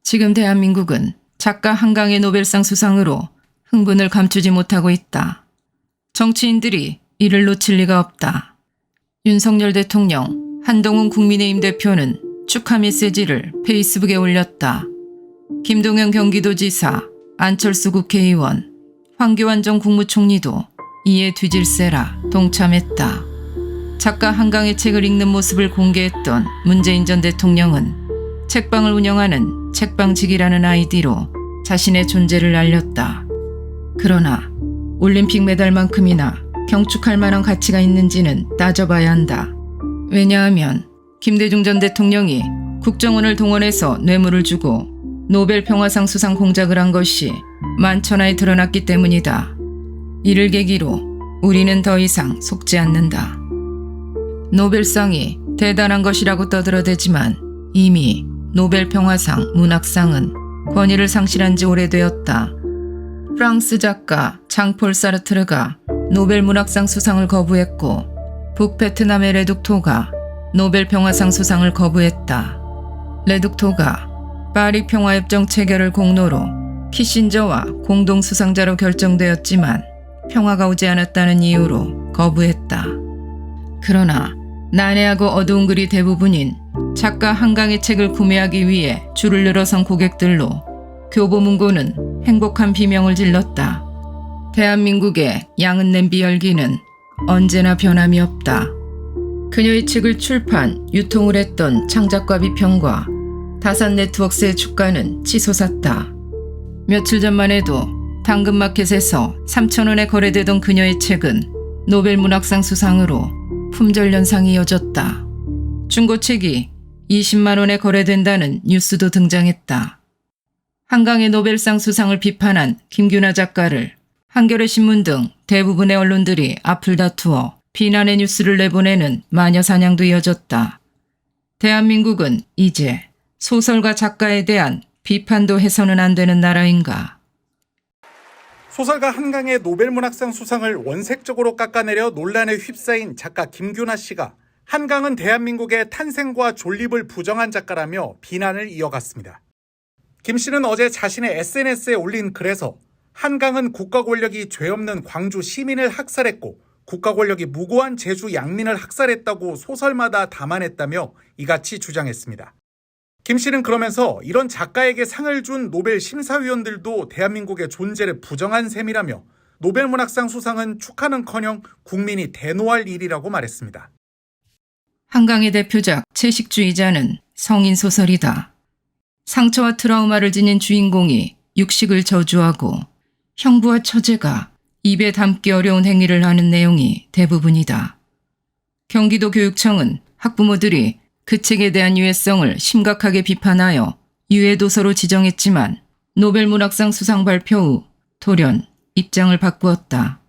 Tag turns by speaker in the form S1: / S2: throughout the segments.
S1: 지금 대한민국은 작가 한강의 노벨상 수상으로 흥분을 감추지 못하고 있다. 정치인들이 이를 놓칠 리가 없다. 윤석열 대통령, 한동훈 국민의힘 대표는 축하 메시지를 페이스북에 올렸다. 김동연 경기도지사, 안철수 국회의원, 황교안 전 국무총리도 이에 뒤질세라 동참했다. 작가 한강의 책을 읽는 모습을 공개했던 문재인 전 대통령은 책방을 운영하는 책방직이라는 아이디로 자신의 존재를 알렸다. 그러나 올림픽 메달만큼이나 경축할 만한 가치가 있는지는 따져봐야 한다. 왜냐하면 김대중 전 대통령이 국정원을 동원해서 뇌물을 주고 노벨 평화상 수상 공작을 한 것이 만천하에 드러났기 때문이다. 이를 계기로 우리는 더 이상 속지 않는다. 노벨상이 대단한 것이라고 떠들어대지만 이미 노벨 평화상, 문학상은 권위를 상실한 지 오래되었다. 프랑스 작가 장폴 사르트르가 노벨 문학상 수상을 거부했고 북베트남의 레둑토가 노벨 평화상 수상을 거부했다. 레둑토가 파리 평화협정 체결을 공로로 키신저와 공동 수상자로 결정되었지만 평화가 오지 않았다는 이유로 거부했다. 그러나 난해하고 어두운 글이 대부분인 작가 한강의 책을 구매하기 위해 줄을 늘어선 고객들로 교보문고는 행복한 비명을 질렀다. 대한민국의 양은 냄비 열기는 언제나 변함이 없다. 그녀의 책을 출판, 유통을 했던 창작과 비평과 다산 네트워크스의 주가는 치솟았다. 며칠 전만 해도 당근마켓에서 3,000원에 거래되던 그녀의 책은 노벨 문학상 수상으로 품절 현상이 이어졌다. 중고책이 20만 원에 거래된다는 뉴스도 등장했다. 한강의 노벨상 수상을 비판한 김규나 작가를 한겨레 신문 등 대부분의 언론들이 앞을 다투어 비난의 뉴스를 내보내는 마녀사냥도 이어졌다. 대한민국은 이제 소설가 작가에 대한 비판도 해서는 안 되는 나라인가.
S2: 소설가 한강의 노벨문학상 수상을 원색적으로 깎아내려 논란에 휩싸인 작가 김규나 씨가 한강은 대한민국의 탄생과 존립을 부정한 작가라며 비난을 이어갔습니다. 김 씨는 어제 자신의 SNS에 올린 글에서 한강은 국가 권력이 죄 없는 광주 시민을 학살했고 국가 권력이 무고한 제주 양민을 학살했다고 소설마다 담아냈다며 이같이 주장했습니다. 김 씨는 그러면서 이런 작가에게 상을 준 노벨 심사위원들도 대한민국의 존재를 부정한 셈이라며 노벨 문학상 수상은 축하는커녕 국민이 대노할 일이라고 말했습니다.
S1: 한강의 대표작 채식주의자는 성인 소설이다. 상처와 트라우마를 지닌 주인공이 육식을 저주하고 형부와 처제가 입에 담기 어려운 행위를 하는 내용이 대부분이다. 경기도 교육청은 학부모들이 그 책에 대한 유해성을 심각하게 비판하여 유해도서로 지정했지만 노벨 문학상 수상 발표 후 돌연 입장을 바꾸었다.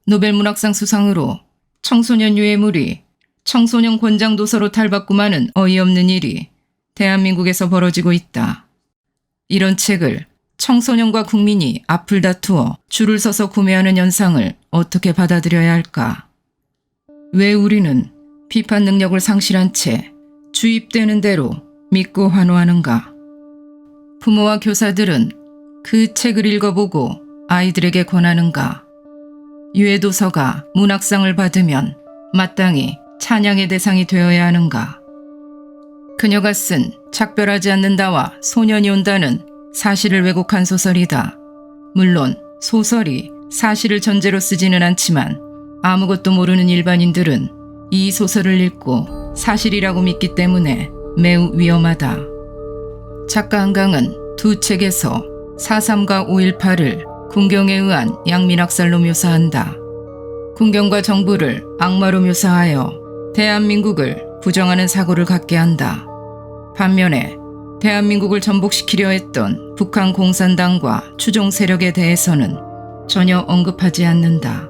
S1: 노벨 문학상 수상으로 청소년 유해물이 청소년 권장 도서로 탈바꿈하는 어이없는 일이 대한민국에서 벌어지고 있다. 이런 책을 청소년과 국민이 앞을 다투어 줄을 서서 구매하는 현상을 어떻게 받아들여야 할까? 왜 우리는 비판 능력을 상실한 채 주입되는 대로 믿고 환호하는가? 부모와 교사들은 그 책을 읽어보고 아이들에게 권하는가? 유해도서가 문학상을 받으면 마땅히 찬양의 대상이 되어야 하는가? 그녀가 쓴 작별하지 않는다와 소년이 온다는 사실을 왜곡한 소설이다. 물론 소설이 사실을 전제로 쓰지는 않지만 아무것도 모르는 일반인들은 이 소설을 읽고 사실이라고 믿기 때문에 매우 위험하다. 작가 한강은 두 책에서 4.3과 5.18을 군경에 의한 양민학살로 묘사한다. 군경과 정부를 악마로 묘사하여 대한민국을 부정하는 사고를 갖게 한다. 반면에 대한민국을 전복시키려 했던 북한 공산당과 추종 세력에 대해서는 전혀 언급하지 않는다.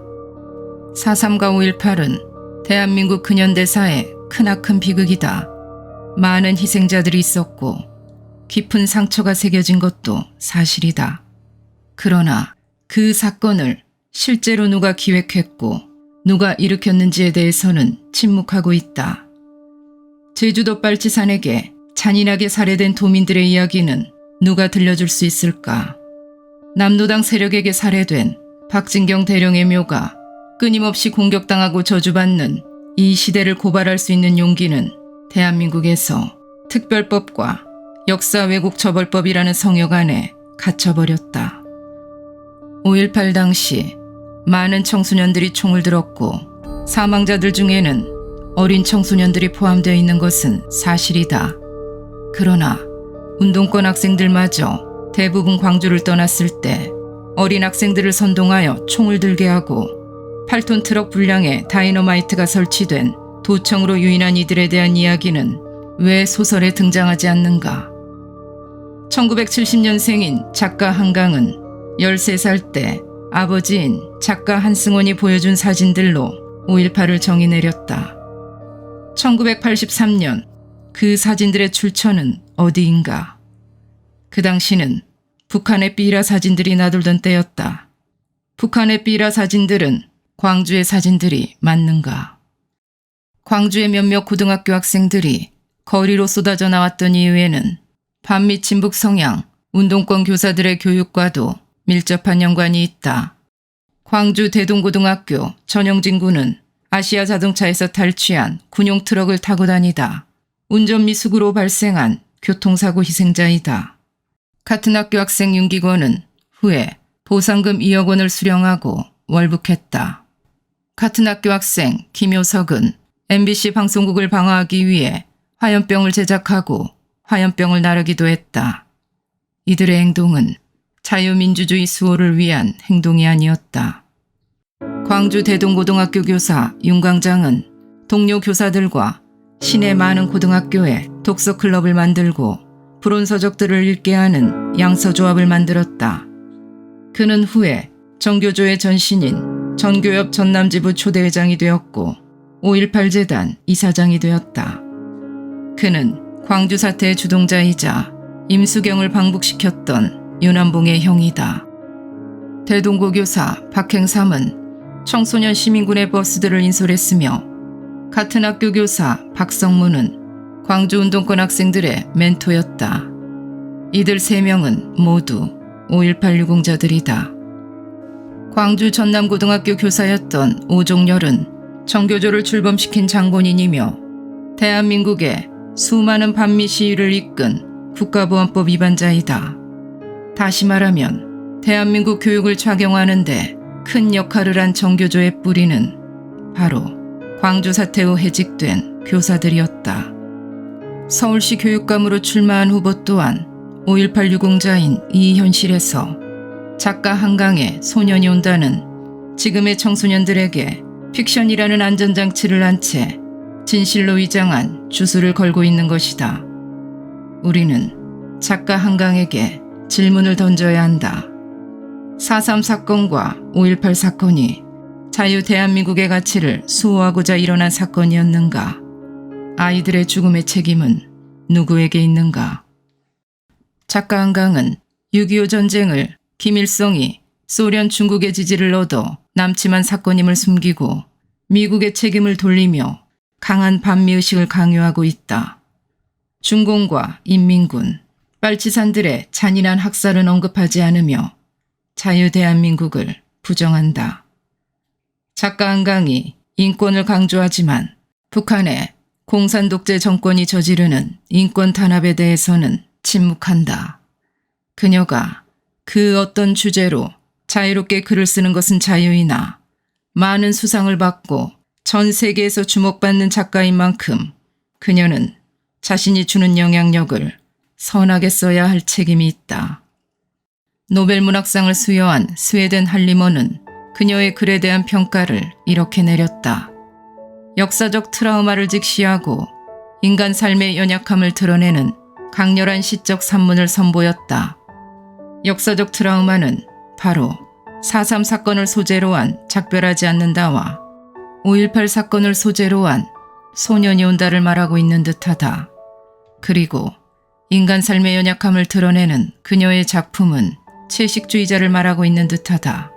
S1: 4.3과 5.18은 대한민국 근현대사의 크나큰 비극이다. 많은 희생자들이 있었고 깊은 상처가 새겨진 것도 사실이다. 그러나 그 사건을 실제로 누가 기획했고 누가 일으켰는지에 대해서는 침묵하고 있다. 제주도 빨치산에게 잔인하게 살해된 도민들의 이야기는 누가 들려줄 수 있을까? 남노당 세력에게 살해된 박진경 대령의 묘가 끊임없이 공격당하고 저주받는 이 시대를 고발할 수 있는 용기는 대한민국에서 특별법과 역사 왜곡 처벌법이라는 성역 안에 갇혀버렸다. 5.18 당시 많은 청소년들이 총을 들었고 사망자들 중에는 어린 청소년들이 포함되어 있는 것은 사실이다. 그러나 운동권 학생들마저 대부분 광주를 떠났을 때 어린 학생들을 선동하여 총을 들게 하고 8톤 트럭 분량의 다이너마이트가 설치된 도청으로 유인한 이들에 대한 이야기는 왜 소설에 등장하지 않는가? 1970년생인 작가 한강은 13살 때 아버지인 작가 한승원이 보여준 사진들로 5.18을 정의 내렸다. 1983년 그 사진들의 출처는 어디인가? 그 당시는 북한의 삐라 사진들이 나돌던 때였다. 북한의 삐라 사진들은 광주의 사진들이 맞는가? 광주의 몇몇 고등학교 학생들이 거리로 쏟아져 나왔던 이유에는 반미 친북 성향 운동권 교사들의 교육과도 밀접한 연관이 있다. 광주 대동고등학교 전영진 군은 아시아 자동차에서 탈취한 군용 트럭을 타고 다니다 운전 미숙으로 발생한 교통사고 희생자이다. 같은 학교 학생 윤기권은 후에 보상금 2억 원을 수령하고 월북했다. 같은 학교 학생 김효석은 MBC 방송국을 방어하기 위해 화염병을 제작하고 화염병을 나르기도 했다. 이들의 행동은 자유민주주의 수호를 위한 행동이 아니었다. 광주 대동고등학교 교사 윤광장은 동료 교사들과 시내 많은 고등학교에 독서클럽을 만들고 불온서적들을 읽게 하는 양서조합을 만들었다. 그는 후에 정교조의 전신인 전교협 전남지부 초대회장이 되었고 5.18 재단 이사장이 되었다. 그는 광주 사태의 주동자이자 임수경을 방북시켰던 윤한봉의 형이다. 대동고 교사 박행삼은 청소년 시민군의 버스들을 인솔했으며 같은 학교 교사 박성문은 광주 운동권 학생들의 멘토였다. 이들 3명은 모두 5.18 유공자들이다. 광주 전남고등학교 교사였던 오종열은 정교조를 출범시킨 장본인이며 대한민국의 수많은 반미 시위를 이끈 국가보안법 위반자이다. 다시 말하면 대한민국 교육을 작용하는데 큰 역할을 한 정교조의 뿌리는 바로 광주 사태 후 해직된 교사들이었다. 서울시 교육감으로 출마한 후보 또한 5.18 유공자인 이 현실에서 작가 한강의 소년이 온다는 지금의 청소년들에게 픽션이라는 안전장치를 한 채 진실로 위장한 주술을 걸고 있는 것이다. 우리는 작가 한강에게 질문을 던져야 한다. 4.3 사건과 5.18 사건이 자유 대한민국의 가치를 수호하고자 일어난 사건이었는가? 아이들의 죽음의 책임은 누구에게 있는가? 작가 한강은 6.25 전쟁을 김일성이 소련 중국의 지지를 얻어 남침한 사건임을 숨기고 미국의 책임을 돌리며 강한 반미의식을 강요하고 있다. 중공과 인민군, 빨치산들의 잔인한 학살은 언급하지 않으며 자유 대한민국을 부정한다. 작가 한강이 인권을 강조하지만 북한의 공산 독재 정권이 저지르는 인권 탄압에 대해서는 침묵한다. 그녀가 그 어떤 주제로 자유롭게 글을 쓰는 것은 자유이나 많은 수상을 받고 전 세계에서 주목받는 작가인 만큼 그녀는 자신이 주는 영향력을 선하게 써야 할 책임이 있다. 노벨문학상을 수여한 스웨덴 할리먼은 그녀의 글에 대한 평가를 이렇게 내렸다. 역사적 트라우마를 직시하고 인간 삶의 연약함을 드러내는 강렬한 시적 산문을 선보였다. 역사적 트라우마는 바로 4.3 사건을 소재로 한 작별하지 않는다와 5.18 사건을 소재로 한 소년이 온다를 말하고 있는 듯하다. 그리고 인간 삶의 연약함을 드러내는 그녀의 작품은 채식주의자를 말하고 있는 듯하다.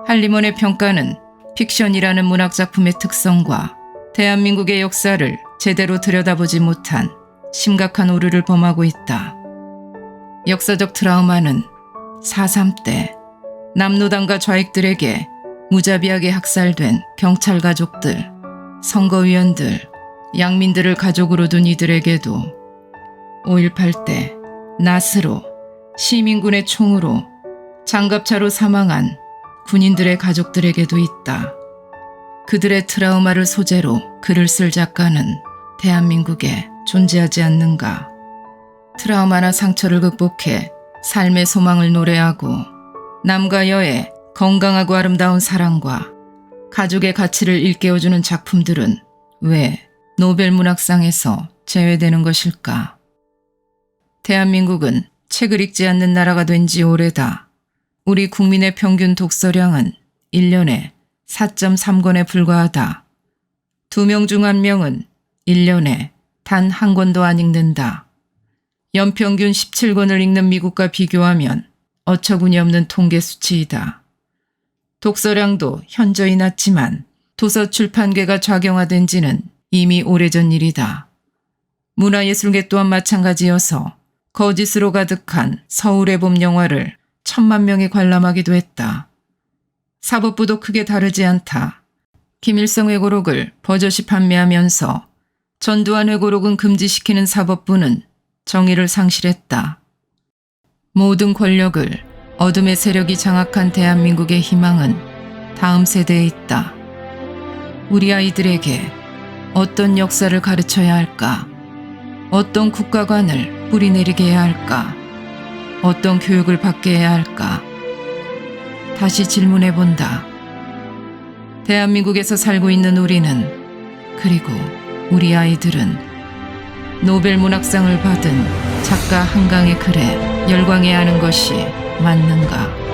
S1: 할리먼의 평가는 픽션이라는 문학작품의 특성과 대한민국의 역사를 제대로 들여다보지 못한 심각한 오류를 범하고 있다. 역사적 트라우마는 4.3 때 남노당과 좌익들에게 무자비하게 학살된 경찰 가족들, 선거위원들, 양민들을 가족으로 둔 이들에게도 5.18 때 낫으로 시민군의 총으로 장갑차로 사망한 군인들의 가족들에게도 있다. 그들의 트라우마를 소재로 글을 쓸 작가는 대한민국에 존재하지 않는가? 트라우마나 상처를 극복해 삶의 소망을 노래하고 남과 여의 건강하고 아름다운 사랑과 가족의 가치를 일깨워주는 작품들은 왜 노벨문학상에서 제외되는 것일까? 대한민국은 책을 읽지 않는 나라가 된 지 오래다. 우리 국민의 평균 독서량은 1년에 4.3권에 불과하다. 2명 중 1명은 1년에 단 1권도 안 읽는다. 연평균 17권을 읽는 미국과 비교하면 어처구니 없는 통계 수치이다. 독서량도 현저히 낮지만 도서 출판계가 좌경화된 지는 이미 오래전 일이다. 문화예술계 또한 마찬가지여서 거짓으로 가득한 서울의 봄 영화를 1,000만 명이 관람하기도 했다. 사법부도 크게 다르지 않다. 김일성 회고록을 버젓이 판매하면서 전두환 회고록은 금지시키는 사법부는 정의를 상실했다. 모든 권력을 어둠의 세력이 장악한 대한민국의 희망은 다음 세대에 있다. 우리 아이들에게 어떤 역사를 가르쳐야 할까? 어떤 국가관을 뿌리내리게 해야 할까? 어떤 교육을 받게 해야 할까? 다시 질문해 본다. 대한민국에서 살고 있는 우리는, 그리고 우리 아이들은 노벨 문학상을 받은 작가 한강의 글에 열광해야 하는 것이 맞는가?